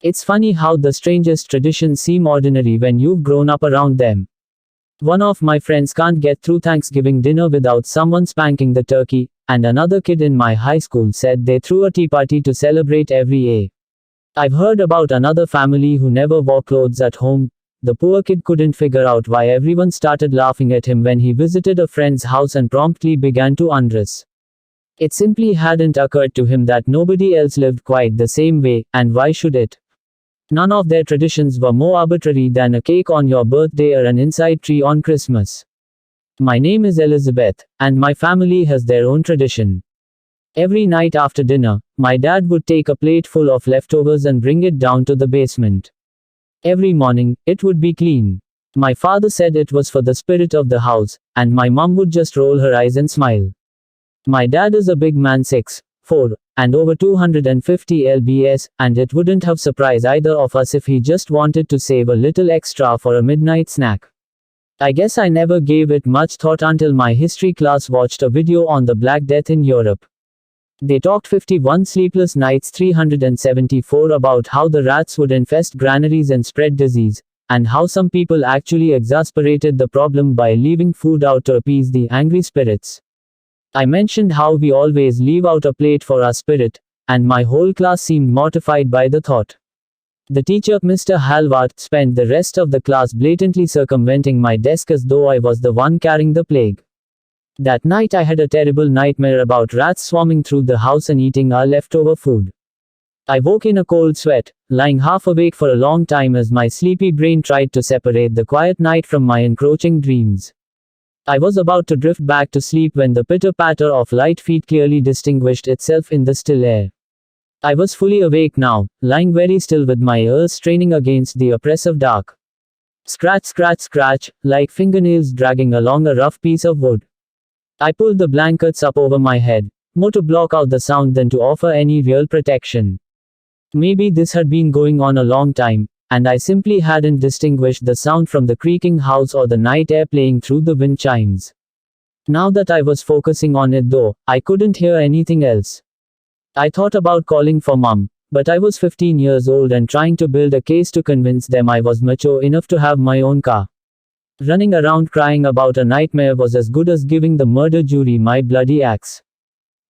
It's funny how the strangest traditions seem ordinary when you've grown up around them. One of my friends can't get through Thanksgiving dinner without someone spanking the turkey, and another kid in my high school said they threw a tea party to celebrate every A. I've heard about another family who never wore clothes at home. The poor kid couldn't figure out why everyone started laughing at him when he visited a friend's house and promptly began to undress. It simply hadn't occurred to him that nobody else lived quite the same way, and why should it? None of their traditions were more arbitrary than a cake on your birthday or an inside tree on Christmas. My name is Elizabeth, and my family has their own tradition. Every night after dinner, my dad would take a plate full of leftovers and bring it down to the basement. Every morning, it would be clean. My father said it was for the spirit of the house, and my mom would just roll her eyes and smile. My dad is a big man, 6'4", and over 250 lbs, and it wouldn't have surprised either of us if he just wanted to save a little extra for a midnight snack. I guess I never gave it much thought until my history class watched a video on the Black Death in Europe. They talked 51 sleepless nights 374 about how the rats would infest granaries and spread disease, and how some people actually exasperated the problem by leaving food out to appease the angry spirits. I mentioned how we always leave out a plate for our spirit, and my whole class seemed mortified by the thought. The teacher, Mr. Halvart, spent the rest of the class blatantly circumventing my desk as though I was the one carrying the plague. That night I had a terrible nightmare about rats swarming through the house and eating our leftover food. I woke in a cold sweat, lying half awake for a long time as my sleepy brain tried to separate the quiet night from my encroaching dreams. I was about to drift back to sleep when the pitter-patter of light feet clearly distinguished itself in the still air. I was fully awake now, lying very still with my ears straining against the oppressive dark. Scratch, scratch, scratch, like fingernails dragging along a rough piece of wood. I pulled the blankets up over my head, more to block out the sound than to offer any real protection. Maybe this had been going on a long time, and I simply hadn't distinguished the sound from the creaking house or the night air playing through the wind chimes. Now that I was focusing on it though, I couldn't hear anything else. I thought about calling for Mum, but I was 15 years old and trying to build a case to convince them I was mature enough to have my own car. Running around crying about a nightmare was as good as giving the murder jury my bloody axe.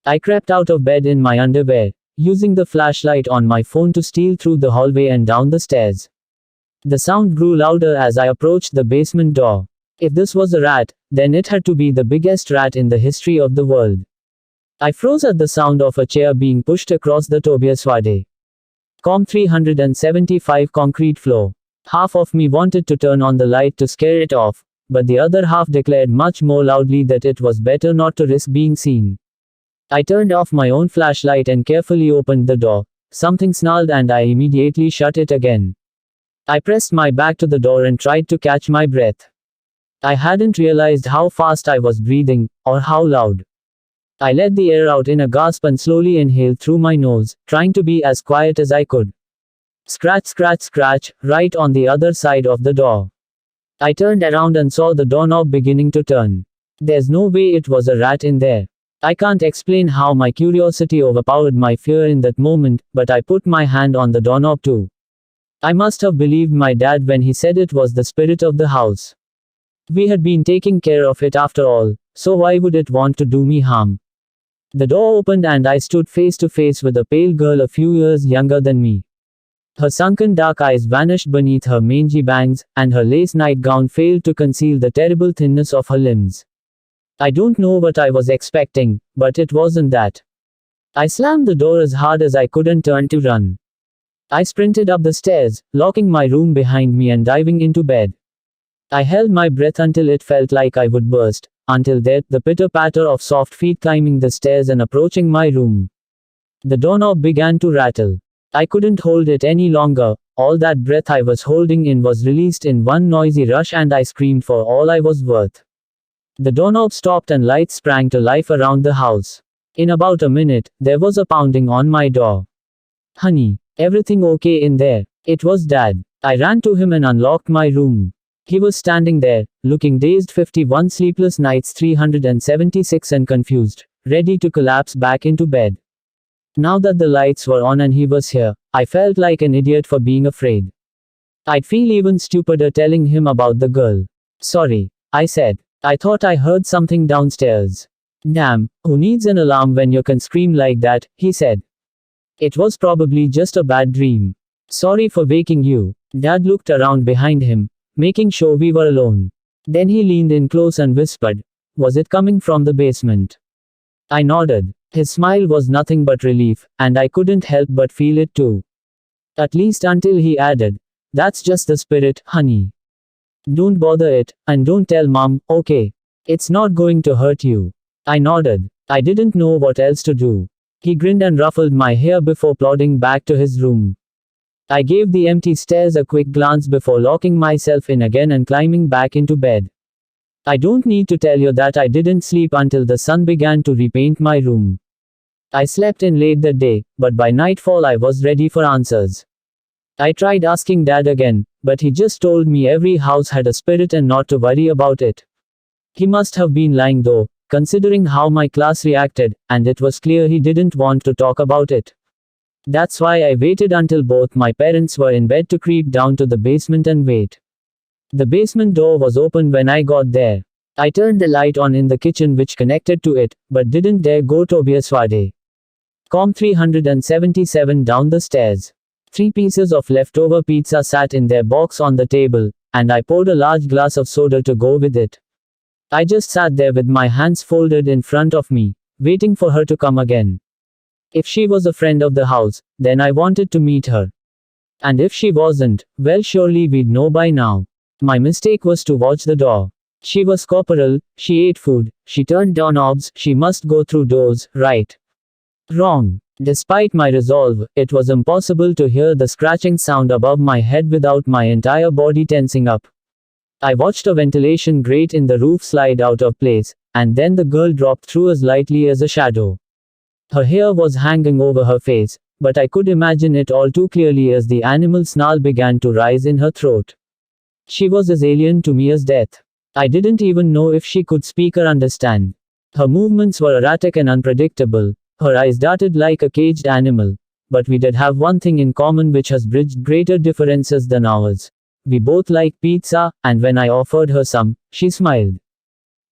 I crept out of bed in my underwear, using the flashlight on my phone to steal through the hallway and down the stairs. The sound grew louder as I approached the basement door. If this was a rat, then it had to be the biggest rat in the history of the world. I froze at the sound of a chair being pushed across the Tobiaswade. Com 375 concrete floor. Half of me wanted to turn on the light to scare it off, but the other half declared much more loudly that it was better not to risk being seen. I turned off my own flashlight and carefully opened the door. Something snarled and I immediately shut it again. I pressed my back to the door and tried to catch my breath. I hadn't realized how fast I was breathing, or how loud. I let the air out in a gasp and slowly inhaled through my nose, trying to be as quiet as I could. Scratch, scratch, scratch, right on the other side of the door. I turned around and saw the doorknob beginning to turn. There's no way it was a rat in there. I can't explain how my curiosity overpowered my fear in that moment, but I put my hand on the doorknob too. I must have believed my dad when he said it was the spirit of the house. We had been taking care of it after all, so why would it want to do me harm? The door opened and I stood face to face with a pale girl a few years younger than me. Her sunken dark eyes vanished beneath her mangy bangs, and her lace nightgown failed to conceal the terrible thinness of her limbs. I don't know what I was expecting, but it wasn't that. I slammed the door as hard as I could and turned to run. I sprinted up the stairs, locking my room behind me and diving into bed. I held my breath until it felt like I would burst, until there, the pitter-patter of soft feet climbing the stairs and approaching my room. The doorknob began to rattle. I couldn't hold it any longer. All that breath I was holding in was released in one noisy rush and I screamed for all I was worth. The doorknob stopped and lights sprang to life around the house. In about a minute, there was a pounding on my door. "Honey, everything okay in there?" It was Dad. I ran to him and unlocked my room. He was standing there, looking dazed, 51 sleepless nights 376 and confused, ready to collapse back into bed. Now that the lights were on and he was here, I felt like an idiot for being afraid. I'd feel even stupider telling him about the girl. Sorry, I said. I thought I heard something downstairs. Damn, who needs an alarm when you can scream like that, he said. It was probably just a bad dream. Sorry for waking you. Dad looked around behind him, making sure we were alone. Then he leaned in close and whispered, "Was it coming from the basement?" I nodded. His smile was nothing but relief, and I couldn't help but feel it too. At least until he added, "That's just the spirit, honey. Don't bother it, and don't tell Mom, okay? It's not going to hurt you." I nodded. I didn't know what else to do. He grinned and ruffled my hair before plodding back to his room. I gave the empty stairs a quick glance before locking myself in again and climbing back into bed. I don't need to tell you that I didn't sleep until the sun began to repaint my room. I slept in late that day, but by nightfall I was ready for answers. I tried asking Dad again, but he just told me every house had a spirit and not to worry about it. He must have been lying though, considering how my class reacted, and it was clear he didn't want to talk about it. That's why I waited until both my parents were in bed to creep down to the basement and wait. The basement door was open when I got there. I turned the light on in the kitchen which connected to it, but didn't dare go Tobias Wade. Com 377 down the stairs. 3 pieces of leftover pizza sat in their box on the table, and I poured a large glass of soda to go with it. I just sat there with my hands folded in front of me, waiting for her to come again. If she was a friend of the house, then I wanted to meet her. And if she wasn't, well surely we'd know by now. My mistake was to watch the door. She was corporal, she ate food, she turned doorknobs, she must go through doors, right? Wrong. Despite my resolve, it was impossible to hear the scratching sound above my head without my entire body tensing up. I watched a ventilation grate in the roof slide out of place, and then the girl dropped through as lightly as a shadow. Her hair was hanging over her face, but I could imagine it all too clearly as the animal snarl began to rise in her throat. She was as alien to me as death. I didn't even know if she could speak or understand. Her movements were erratic and unpredictable. Her eyes darted like a caged animal. But we did have one thing in common which has bridged greater differences than ours. We both liked pizza, and when I offered her some, she smiled.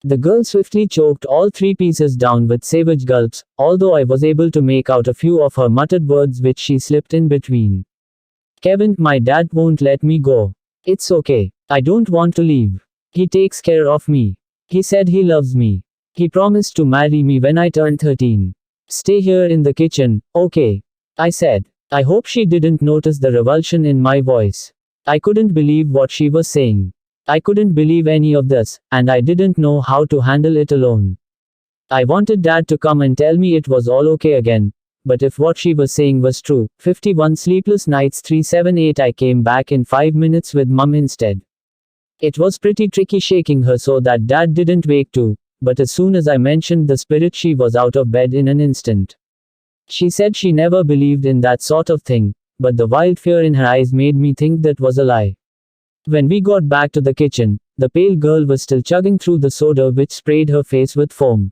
The girl swiftly choked all 3 pieces down with savage gulps, although I was able to make out a few of her muttered words which she slipped in between. "Kevin, my dad won't let me go. It's okay. I don't want to leave. He takes care of me. He said he loves me. He promised to marry me when I turned 13. Stay here in the kitchen, okay?" I said. I hope she didn't notice the revulsion in my voice. I couldn't believe what she was saying. I couldn't believe any of this, and I didn't know how to handle it alone. I wanted Dad to come and tell me it was all okay again, but if what she was saying was true, 51 sleepless nights 378 I came back in 5 minutes with Mum instead. It was pretty tricky shaking her so that Dad didn't wake too, but as soon as I mentioned the spirit she was out of bed in an instant. She said she never believed in that sort of thing, but the wild fear in her eyes made me think that was a lie. When we got back to the kitchen, the pale girl was still chugging through the soda which sprayed her face with foam.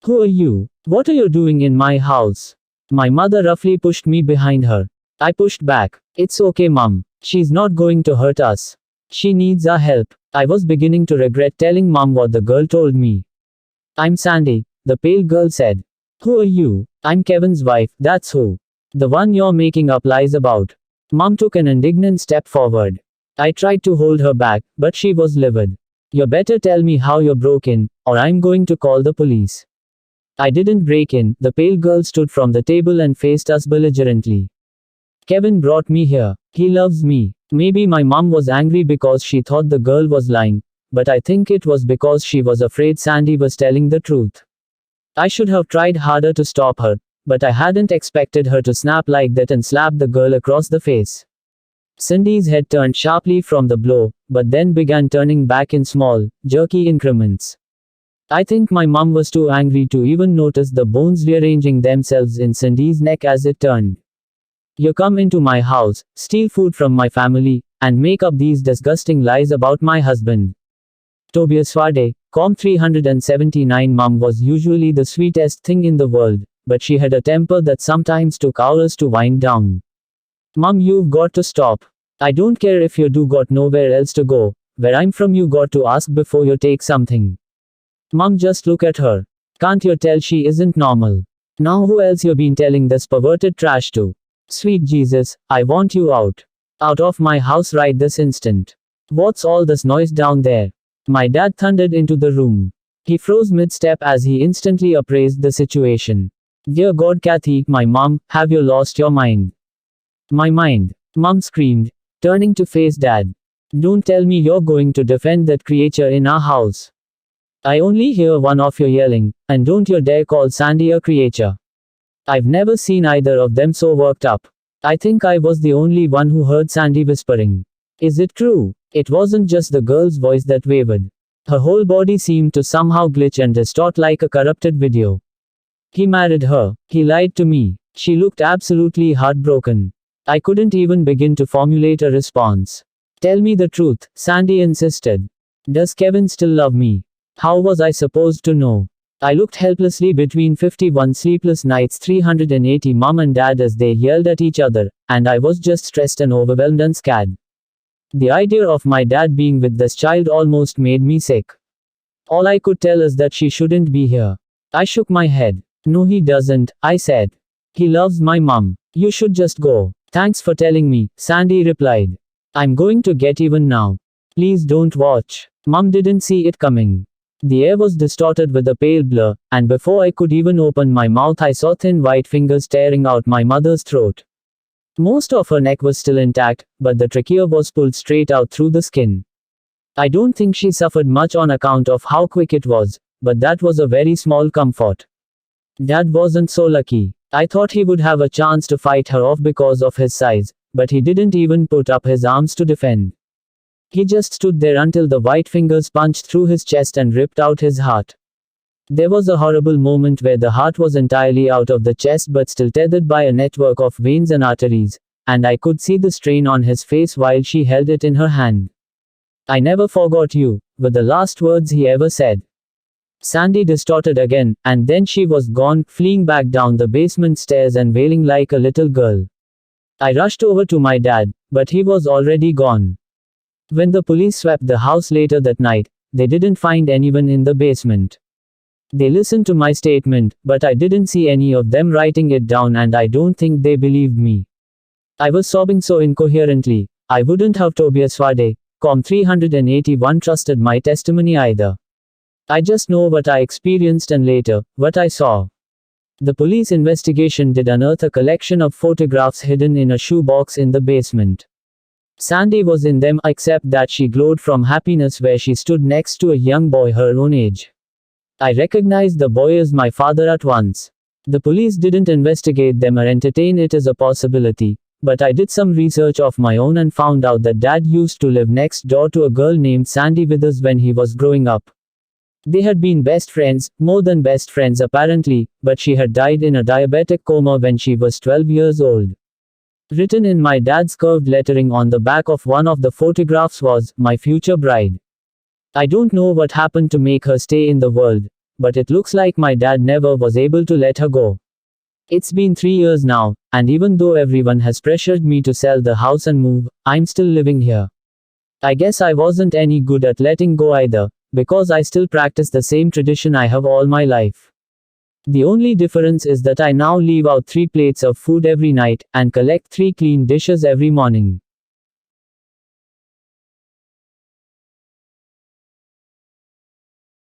"Who are you? What are you doing in my house?" My mother roughly pushed me behind her. I pushed back. "It's okay, Mum. She's not going to hurt us. She needs our help." I was beginning to regret telling Mum what the girl told me. "I'm Sandy," the pale girl said. "Who are you?" "I'm Kevin's wife, that's who. The one you're making up lies about." Mum took an indignant step forward. I tried to hold her back, but she was livid. "You better tell me how you broke in, or I'm going to call the police." I didn't break in, the pale girl stood from the table and faced us belligerently. "Kevin brought me here. He loves me." Maybe my mum was angry because she thought the girl was lying, but I think it was because she was afraid Sandy was telling the truth. I should have tried harder to stop her, but I hadn't expected her to snap like that and slap the girl across the face. Cindy's head turned sharply from the blow, but then began turning back in small, jerky increments. I think my mum was too angry to even notice the bones rearranging themselves in Cindy's neck as it turned. "You come into my house, steal food from my family, and make up these disgusting lies about my husband." Tobias Wade, Com 379. Mum was usually the sweetest thing in the world, but she had a temper that sometimes took hours to wind down. Mom, you've got to stop. I don't care if you do got nowhere else to go. Where I'm from, you got to ask before you take something. Mom, just look at her. Can't you tell she isn't normal? Now who else you been telling this perverted trash to? Sweet Jesus, I want you out. Out of my house right this instant. What's all this noise down there? My dad thundered into the room. He froze mid-step as he instantly appraised the situation. Dear God, Kathy, my mom, have you lost your mind? My mind, Mom screamed, turning to face Dad. Don't tell me you're going to defend that creature in our house. I only hear one of you yelling, and don't you dare call Sandy a creature. I've never seen either of them so worked up. I think I was the only one who heard Sandy whispering. Is it true? It wasn't just the girl's voice that wavered. Her whole body seemed to somehow glitch and distort like a corrupted video. He married her. He lied to me. She looked absolutely heartbroken. I couldn't even begin to formulate a response. Tell me the truth, Sandy insisted. Does Kevin still love me? How was I supposed to know? I looked helplessly between 51 sleepless nights, 380 mom and dad as they yelled at each other, and I was just stressed and overwhelmed and scared. The idea of my dad being with this child almost made me sick. All I could tell is that she shouldn't be here. I shook my head. No, he doesn't, I said. He loves my mom. You should just go. Thanks for telling me, Sandy replied. I'm going to get even now. Please don't watch. Mom didn't see it coming. The air was distorted with a pale blur, and before I could even open my mouth I saw thin white fingers tearing out my mother's throat. Most of her neck was still intact, but the trachea was pulled straight out through the skin. I don't think she suffered much on account of how quick it was, but that was a very small comfort. Dad wasn't so lucky. I thought he would have a chance to fight her off because of his size, but he didn't even put up his arms to defend. He just stood there until the white fingers punched through his chest and ripped out his heart. There was a horrible moment where the heart was entirely out of the chest but still tethered by a network of veins and arteries, and I could see the strain on his face while she held it in her hand. I never forgot you, were the last words he ever said. Sandy distorted again, and then she was gone, fleeing back down the basement stairs and wailing like a little girl. I rushed over to my dad, but he was already gone. When the police swept the house later that night, they didn't find anyone in the basement. They listened to my statement, but I didn't see any of them writing it down and I don't think they believed me. I was sobbing so incoherently, I wouldn't have Tobias Wade, Com 381 trusted my testimony either. I just know what I experienced and later, what I saw. The police investigation did unearth a collection of photographs hidden in a shoebox in the basement. Sandy was in them, except that she glowed from happiness where she stood next to a young boy her own age. I recognized the boy as my father at once. The police didn't investigate them or entertain it as a possibility, but I did some research of my own and found out that Dad used to live next door to a girl named Sandy Withers when he was growing up. They had been best friends, more than best friends apparently, but she had died in a diabetic coma when she was 12 years old. Written in my dad's curved lettering on the back of one of the photographs was, "My future bride." I don't know what happened to make her stay in the world, but it looks like my dad never was able to let her go. It's been 3 years now, and even though everyone has pressured me to sell the house and move, I'm still living here. I guess I wasn't any good at letting go either, because I still practice the same tradition I have all my life. The only difference is that I now leave out 3 plates of food every night, and collect 3 clean dishes every morning.